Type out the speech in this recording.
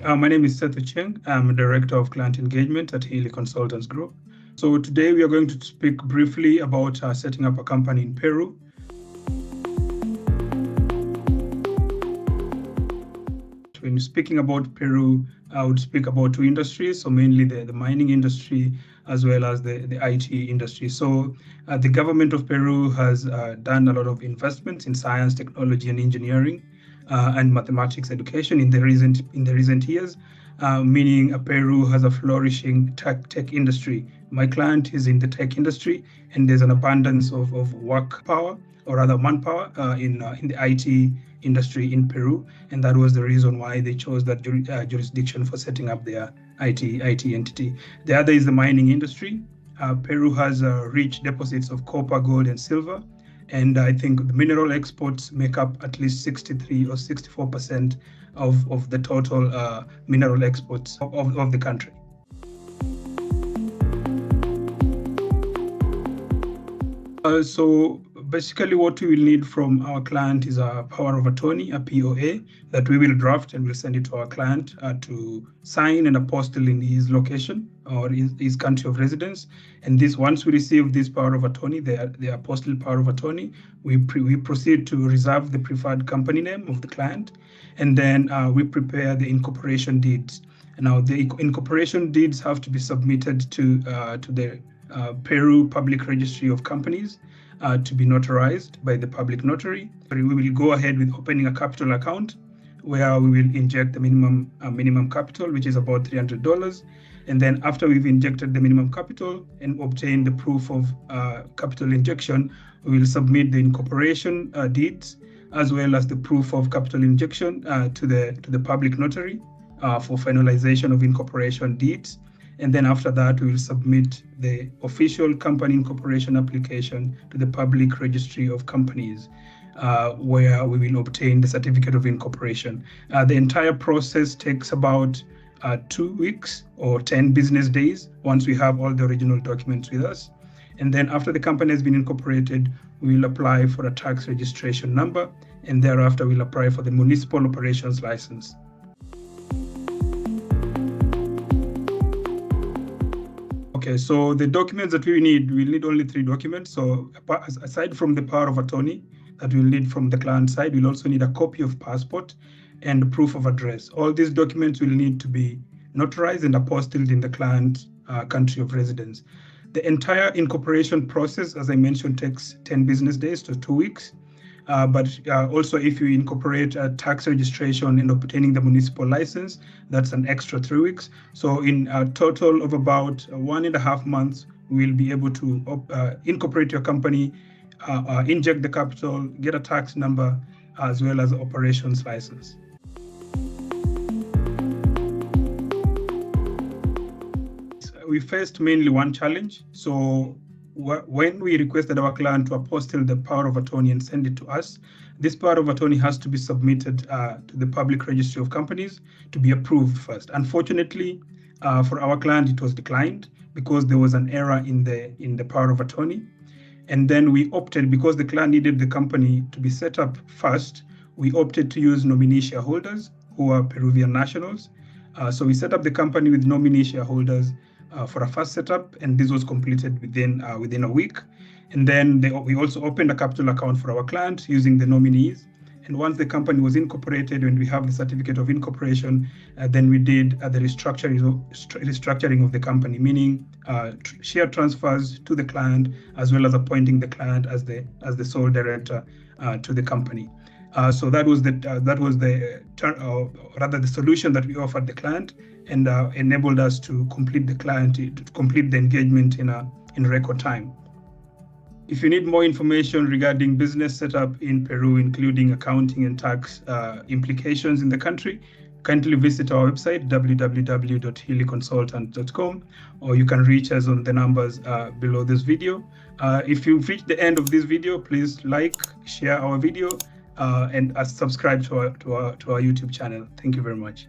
My name is Seth Cheng. I'm a Director of Client Engagement at Healy Consultants Group. So today we are going to speak briefly about setting up a company in Peru. When speaking about Peru, I would speak about two industries, so mainly the mining industry as well as the IT industry. So the government of Peru has done a lot of investments in science, technology, and engineering and mathematics education in the recent years, meaning Peru has a flourishing tech industry. My client is in the tech industry, and there's an abundance of work power, or rather manpower, in the IT industry in Peru, and that was the reason why they chose that jurisdiction for setting up their IT entity. The other is the mining industry. Peru has rich deposits of copper, gold, and silver, and I think the mineral exports make up at least 63 or 64% of the total mineral exports of the country. So basically what we will need from our client is a power of attorney, a POA, that we will draft and we'll send it to our client to sign and apostle in his location or his country of residence. And this, once we receive this power of attorney, the apostle power of attorney, we proceed to reserve the preferred company name of the client, and then we prepare the incorporation deeds. Now the incorporation deeds have to be submitted to the Peru Public Registry of Companies to be notarized by the public notary. We will go ahead with opening a capital account where we will inject the minimum capital, which is about $300. And then after we've injected the minimum capital and obtained the proof of capital injection, we will submit the incorporation deeds as well as the proof of capital injection to the public notary for finalization of incorporation deeds. And then after that, we will submit the official company incorporation application to the Public Registry of Companies, where we will obtain the certificate of incorporation. The entire process takes about 2 weeks or 10 business days once we have all the original documents with us. And then after the company has been incorporated, we will apply for a tax registration number, and thereafter we'll apply for the municipal operations license. Okay, so the documents that we'll need only 3 documents. So aside from the power of attorney that we'll need from the client side, we'll also need a copy of passport and proof of address. All these documents will need to be notarized and apostilled in the client country of residence. The entire incorporation process, as I mentioned, takes 10 business days to 2 weeks. But also if you incorporate a tax registration and obtaining the municipal license, that's an extra 3 weeks. So in a total of about 1.5 months, we will be able to incorporate your company, inject the capital, get a tax number, as well as an operations license. We faced mainly one challenge. So when we requested our client to apostille the power of attorney and send it to us, this power of attorney has to be submitted to the Public Registry of Companies to be approved first. Unfortunately, for our client, it was declined because there was an error in the power of attorney. And then we opted, because the client needed the company to be set up first, we opted to use nominee shareholders who are Peruvian nationals. So we set up the company with nominee shareholders for a first setup, and this was completed within a week. And then we also opened a capital account for our client using the nominees. And once the company was incorporated, when we have the certificate of incorporation, then we did the restructuring of the company, meaning share transfers to the client, as well as appointing the client as the sole director to the company. So that was the solution that we offered the client, and enabled us to complete the engagement in record time. If you need more information regarding business setup in Peru, including accounting and tax implications in the country, kindly visit our website, www.healyconsultant.com, or you can reach us on the numbers below this video. If you've reached the end of this video, please like, share our video, and subscribe to our YouTube channel. Thank you very much.